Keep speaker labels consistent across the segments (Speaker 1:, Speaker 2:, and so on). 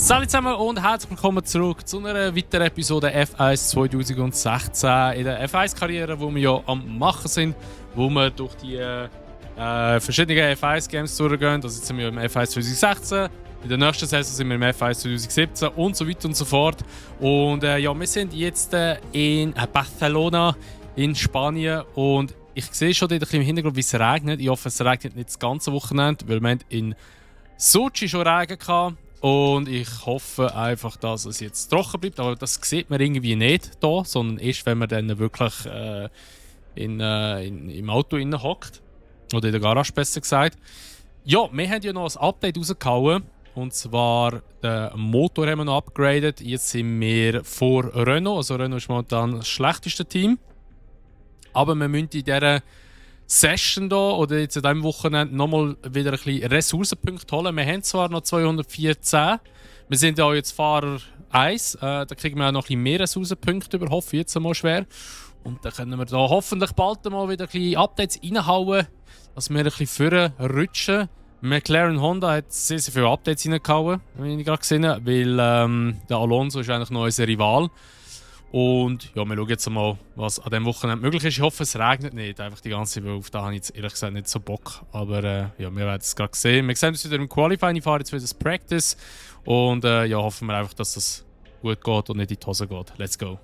Speaker 1: Salut zusammen und herzlich willkommen zurück zu einer weiteren Episode F1 2016 in der F1-Karriere, wo wir ja am Machen sind, wo wir durch die verschiedenen F1-Games durchgehen. Also jetzt sind wir im F1 2016, in der nächsten Saison sind wir im F1 2017 und so weiter und so fort. Und ja, wir sind jetzt in Barcelona in Spanien und ich sehe schon dort ein bisschen im Hintergrund, wie es regnet. Ich hoffe, es regnet nicht das ganze Wochenende, weil wir in Sochi schon Regen hatten. Und ich hoffe einfach, dass es jetzt trocken bleibt. Aber das sieht man irgendwie nicht hier, sondern erst, wenn man dann wirklich im Auto hockt. Oder in der Garage, besser gesagt. Ja, wir haben ja noch ein Update rausgehauen. Und zwar den Motor haben wir noch upgraded. Jetzt sind wir vor Renault. Also Renault ist momentan das schlechteste Team. Aber wir müssen in dieser Session hier, oder jetzt an diesem Wochenende nochmal wieder ein bisschen Ressourcenpunkte holen. Wir haben zwar noch 214. Wir sind ja jetzt Fahrer 1. Da kriegen wir auch noch ein bisschen mehr Ressourcenpunkte über. Hoffe ich jetzt einmal schwer. Und dann können wir da hoffentlich bald mal wieder ein bisschen Updates reinhauen, dass wir ein bisschen vorrutschen. McLaren Honda hat sehr, sehr viele Updates reingehauen, habe ich gerade gesehen, weil der Alonso ist eigentlich noch unser Rival. Und ja, wir schauen jetzt mal, was an diesem Wochenende möglich ist. Ich hoffe, es regnet nicht einfach die ganze Zeit, weil auf da habe ich jetzt ehrlich gesagt nicht so Bock. Aber ja, wir werden es gerade sehen. Wir sehen uns wieder im Qualifying. Ich fahre jetzt wieder das Practice. Und ja, hoffen wir einfach, dass das gut geht und nicht in die Hose geht. Let's go.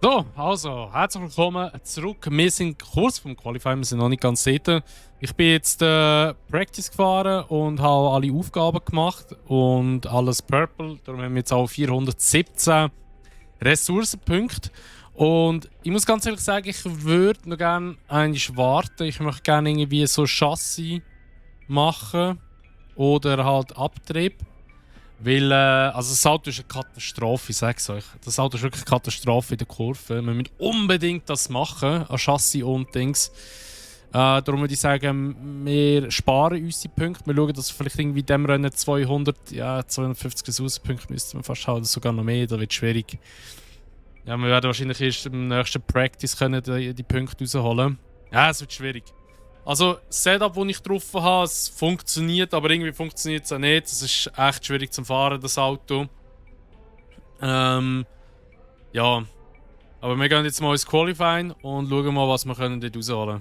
Speaker 1: So, also, herzlich willkommen zurück. Wir sind kurz vom Qualifying, wir sind noch nicht ganz dort. Ich bin jetzt Practice gefahren und habe alle Aufgaben gemacht und alles Purple. Darum haben wir jetzt auch 417 Ressourcenpunkte. Und ich muss ganz ehrlich sagen, ich würde noch gerne eigentlich warten. Ich möchte gerne irgendwie so Chassis machen oder halt Abtrieb. Weil, also das Auto ist eine Katastrophe, ich sag's euch. Das Auto ist wirklich eine Katastrophe in der Kurve. Wir müssen unbedingt das machen, an Chassis und Dings. Darum würde ich sagen, wir sparen uns die Punkte. Wir schauen, dass vielleicht irgendwie in diesem Rennen 250 Ressourcenpunkte müssten wir fast haben, oder sogar noch mehr, da wird es schwierig. Ja, wir werden wahrscheinlich erst im nächsten Practice können die Punkte rausholen. Ja, es wird schwierig. Also, das Setup, das ich drauf habe, es funktioniert, aber irgendwie funktioniert es auch nicht. Es ist echt schwierig zum Fahren, das Auto. Ja. Aber wir gehen jetzt mal ins Qualifying und schauen mal, was wir dort rausholen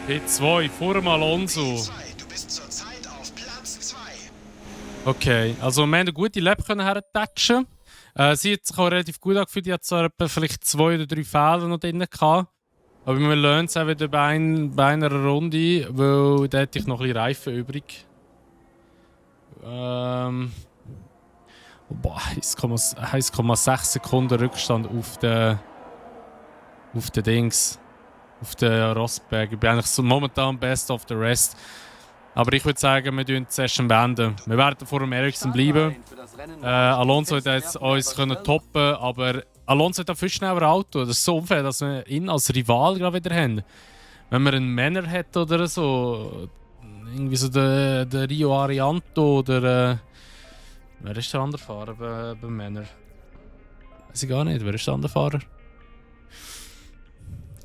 Speaker 1: können. P2, vor dem Alonso.
Speaker 2: Du bist zurzeit auf Platz 2.
Speaker 1: Okay, also wir haben eine gute Lap hertatschen. Sie hat sich auch relativ gut angefühlt. Die hat zwar etwa vielleicht 2 oder 3 Fehler noch drin gehabt. Aber wir lernen es auch wieder bei einer Runde, weil da hätte ich noch ein bisschen Reifen übrig. 1,6 Sekunden Rückstand auf den Dings. Auf den Rosberg. Ich bin eigentlich so momentan best of the rest. Aber ich würde sagen, wir beenden die Session. Wir werden vor dem Ericsson bleiben. Alonso hat jetzt uns toppen, aber Alonso hat ein viel schneller Auto. Das ist so unfair, dass wir ihn als Rival gerade wieder haben. Wenn man einen Männer hat oder so, irgendwie so der Rio Arianto oder wer ist der andere Fahrer bei Männer? Weiß ich gar nicht. Wer ist der andere Fahrer?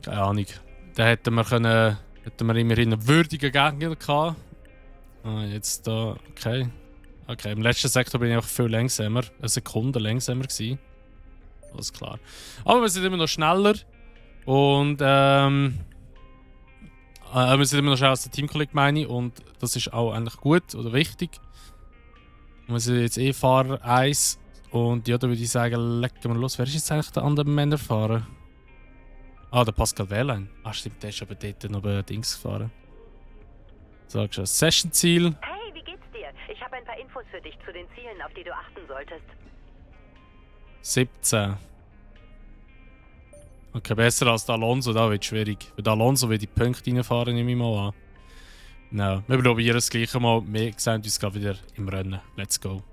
Speaker 1: Keine Ahnung. Da hätten wir immerhin einen würdigen Gegner gehabt. Jetzt da, okay. Okay, im letzten Sektor bin ich auch viel langsamer. Eine Sekunde langsamer gewesen. Alles klar. Aber wir sind immer noch schneller. Und wir sind immer noch schneller als der Teamkollege, meine ich. Und das ist auch eigentlich gut oder wichtig. Und wir sind jetzt Fahrer 1. Und ja, da würde ich sagen, legen wir los. Wer ist jetzt eigentlich der andere Männerfahrer? Ah, der Pascal Wehrlein. Ah, stimmt, der ist aber dort noch bei Dings gefahren. Sagst du, Session-Ziel?
Speaker 3: Hey, wie geht's dir? Ich habe ein paar Infos für dich zu den Zielen, auf die du achten solltest.
Speaker 1: 17. Okay, besser als der Alonso, da wird es schwierig. Weil der Alonso will die Punkte reinfahren, nehme ich mal an. Nein, wir probieren das gleiche mal. Wir sehen uns gerade wieder im Rennen. Let's go.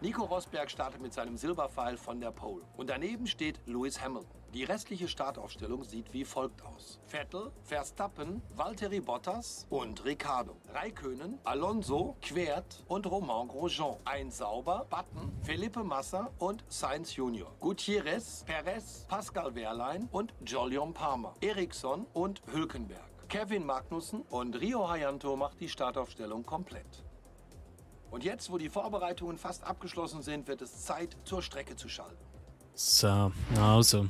Speaker 4: Nico Rosberg startet mit seinem Silberpfeil von der Pole. Und daneben steht Lewis Hamilton. Die restliche Startaufstellung sieht wie folgt aus. Vettel, Verstappen, Valtteri Bottas und Ricciardo. Räikkönen, Alonso, Quert und Romain Grosjean. Ein Sauber, Button, Felipe Massa und Sainz Junior. Gutierrez, Perez, Pascal Wehrlein und Jolyon Palmer. Eriksson und Hülkenberg. Kevin Magnussen und Rio Hayanto macht die Startaufstellung komplett. Und jetzt, wo die Vorbereitungen fast abgeschlossen sind, wird es Zeit, zur Strecke zu schalten.
Speaker 1: So, also.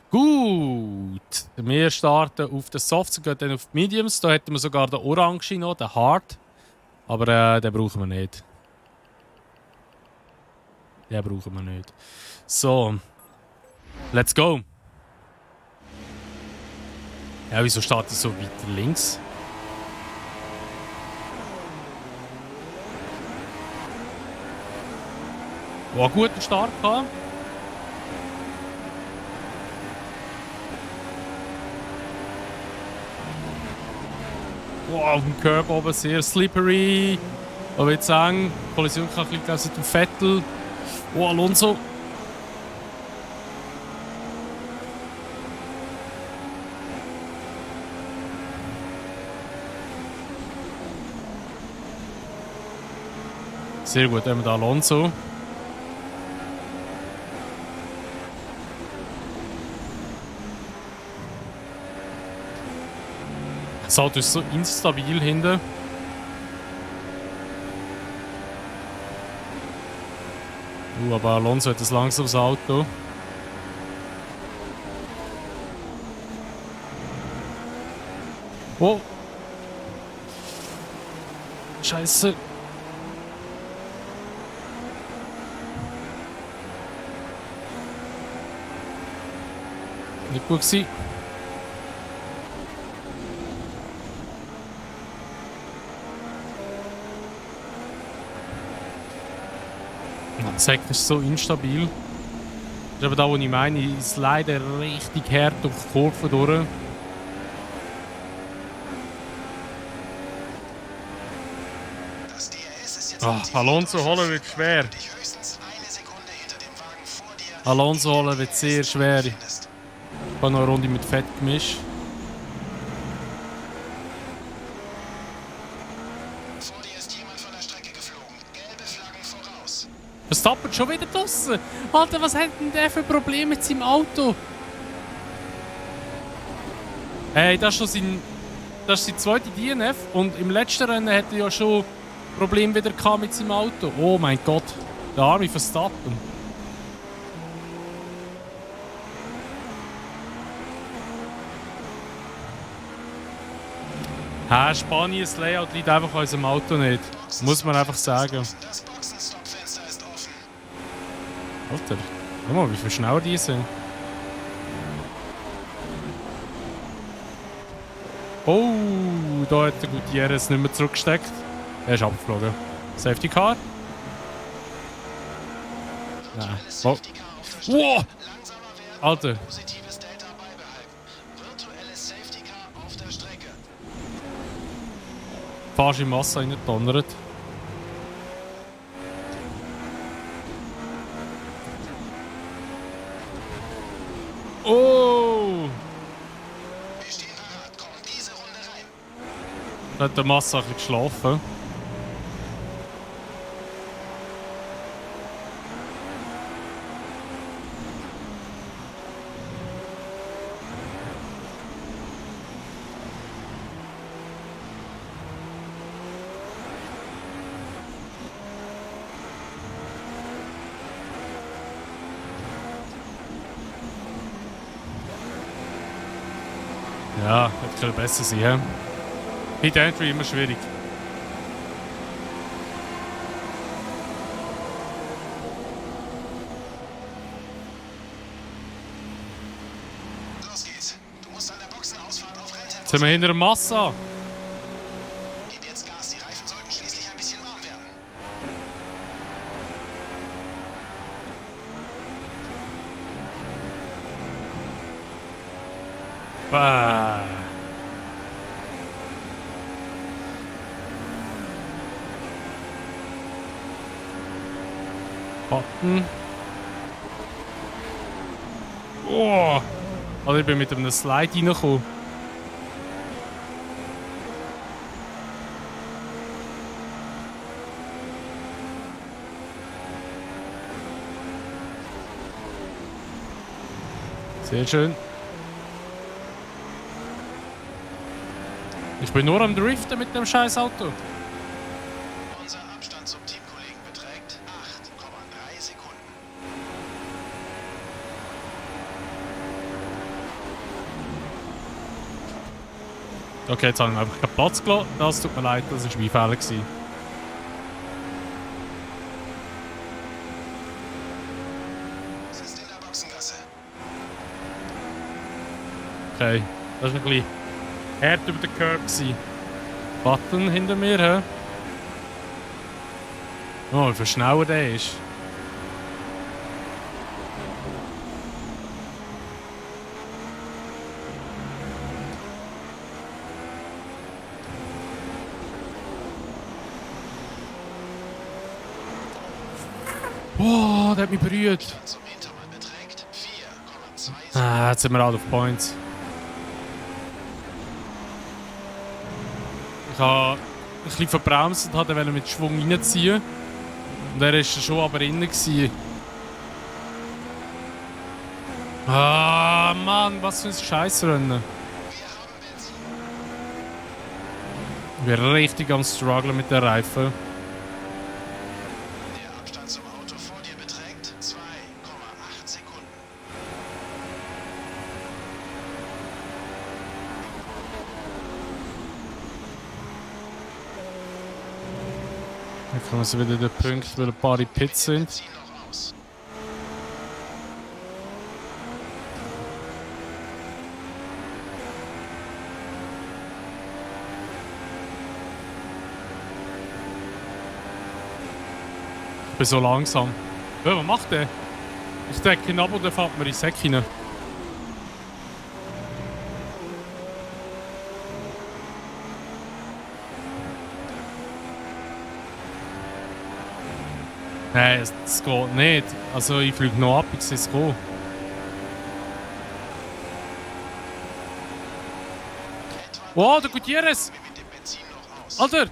Speaker 1: Gut. Wir starten auf den Softs und gehen dann auf die Mediums. Da hätten wir sogar den Orange noch, den Hard. Aber den brauchen wir nicht. Den brauchen wir nicht. So. Let's go. Ja, wieso startet es so weiter links? Oh, einen guten Start gehabt. Wow, auf dem Curb oben sehr slippery. Aber jetzt sagen, die Kollision kann ein bisschen dem Vettel. Oh, Alonso. Sehr gut, haben wir da Alonso. Das Auto ist so instabil hinten. Aber Alonso hat ein langsames Auto. Oh! Scheiße! Nicht gut gewesen. Das Heck ist so instabil. Das ist aber da, wo ich meine, ist leider richtig hart durch die Kurve durch.
Speaker 2: Das DRS ist jetzt
Speaker 1: Alonso holen wird schwer.
Speaker 2: dich höchstens eine Sekunde hinter dem Wagen vor dir.
Speaker 1: Alonso holen wird sehr schwer. Ich habe noch eine Runde mit Fett gemischt.
Speaker 2: Vor dir ist jemand von der Strecke geflogen. Gelbe Flaggen voraus.
Speaker 1: Verstappen schon wieder draussen. Alter, was hat denn der für Probleme mit seinem Auto? Hey, das ist sein zweite DNF und im letzten Rennen hat er ja schon Probleme wieder gehabt mit seinem Auto. Oh mein Gott, der arme Verstappen. Spanien, das Layout liegt einfach an unserem Auto nicht. Muss man einfach sagen.
Speaker 2: Das Boxenstoppfenster ist offen.
Speaker 1: Alter, schau mal, wie viel schneller die sind. Oh, da hat der Gutierrez nicht mehr zurückgesteckt. Er ist abgeflogen. Safety Car? Nein. Oh. Wow! Alter.
Speaker 2: Positives Delta beibehalten. Virtuelles Safety Car auf der Strecke.
Speaker 1: Fast in Masse reingedonnert. Oh!
Speaker 2: Wir stehen parat. Kommt diese Runde rein.
Speaker 1: Da hat der Massa ein bisschen geschlafen. Ja, hätte besser sein. Ja? Hit Entry immer schwierig.
Speaker 2: Los geht's. Du musst an der Boxenausfahrt auf Renntempo.
Speaker 1: Jetzt sind wir hinter der Massa.
Speaker 2: Gib jetzt Gas. Die Reifen sollten schließlich ein bisschen warm werden.
Speaker 1: Bah. Button. Oh! Also ich bin mit einem Slide reingekommen. Sehr schön. Ich bin nur am Driften mit dem scheiß Auto.
Speaker 2: Unser Abstand zum Teamkollegen beträgt 8,3 Sekunden.
Speaker 1: Okay, jetzt habe ich einfach keinen Platz gelassen. Das tut mir leid, das war mein Fehler gewesen.
Speaker 2: Es ist in der Boxengasse.
Speaker 1: Okay, das war ein bisschen hart über den Curb gewesen. Button hinter mir, hä? Oh, wie viel schneller der ist. Oh, der hat mich berührt.
Speaker 2: Abstand zum Hintermann beträgt 4,2
Speaker 1: Ah, jetzt sind wir out of points. Ich habe ein bisschen verbremst und wollte mit Schwung reinziehen. Und er war schon aber innen gewesen. Ah, Mann, was für ein Scheißrennen. Ich bin richtig am Strugglen mit den Reifen.
Speaker 2: Der Abstand zum Auto vor dir beträgt 2,8 Sekunden.
Speaker 1: Dann kommen sie wieder den Punkt, weil ein paar in Pits sind.
Speaker 2: Zieh noch aus.
Speaker 1: Ich bin so langsam. Ja, was macht der? Ich decke ihn ab und dann fährt mir in den Sack rein. Nein, es geht nicht. Also ich fliege noch ab, ich sehe es gehen. Wow, der Gutierrez!
Speaker 2: Mit dem Benzin noch aus.
Speaker 1: Alter!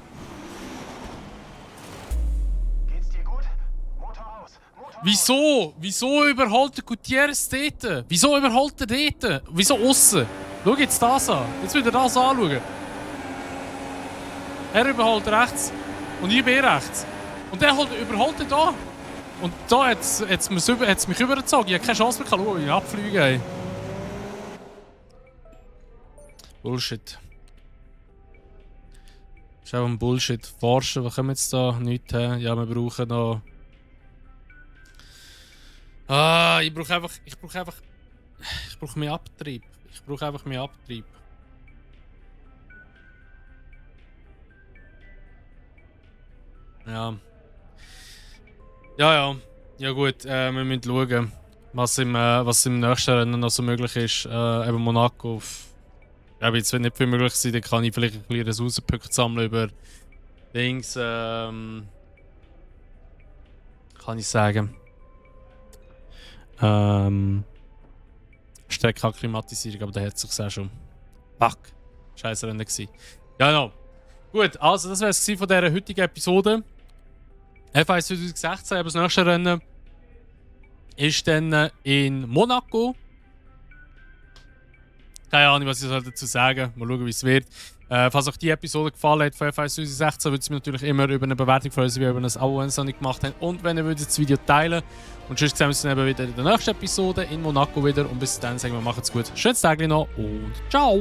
Speaker 2: Geht's dir gut? Motor aus. Motor
Speaker 1: Wieso? Wieso überholt der Gutierrez dort? Wieso überholt er dort? Wieso aussen? Schau jetzt das an. Jetzt will er das anschauen. Er überholt rechts und ich bin rechts. Und der überholt er da. Und da hat es mich übergezogen. Ich habe keine Chance mehr. Schauen, ich abfliegen. Ey. Bullshit. Das ist auch ein Bullshit. Forschen, was können wir jetzt da? Nichts haben. Ja, wir brauchen noch... Ah, ich brauche mehr Abtrieb. Ich brauche einfach mehr Abtrieb. Ja. Ja gut, wir müssen schauen, was im nächsten Rennen noch so möglich ist. Eben Monaco. Ja, jetzt wird nicht viel möglich sein, dann kann ich vielleicht ein bisschen Ressourcenpunkte sammeln über Dings. Kann ich sagen. Streckenakklimatisierung, aber da hat es sich auch schon. Fuck. Scheiße Rennen gewesen. Ja, no. Gut, also das wäre es von dieser heutigen Episode. F1 2016, aber das nächste Rennen ist dann in Monaco. Keine Ahnung, was ich dazu sagen soll. Mal schauen, wie es wird. Falls euch die Episode gefallen hat von F1 2016, würde es mich natürlich immer über eine Bewertung freuen, wie ihr das auch noch nicht gemacht habt. Und wenn ihr das Video teilen würdet. Und sonst sehen wir uns dann wieder in der nächsten Episode in Monaco wieder. Und bis dann sagen wir, macht's gut. Schönes Tag noch und ciao!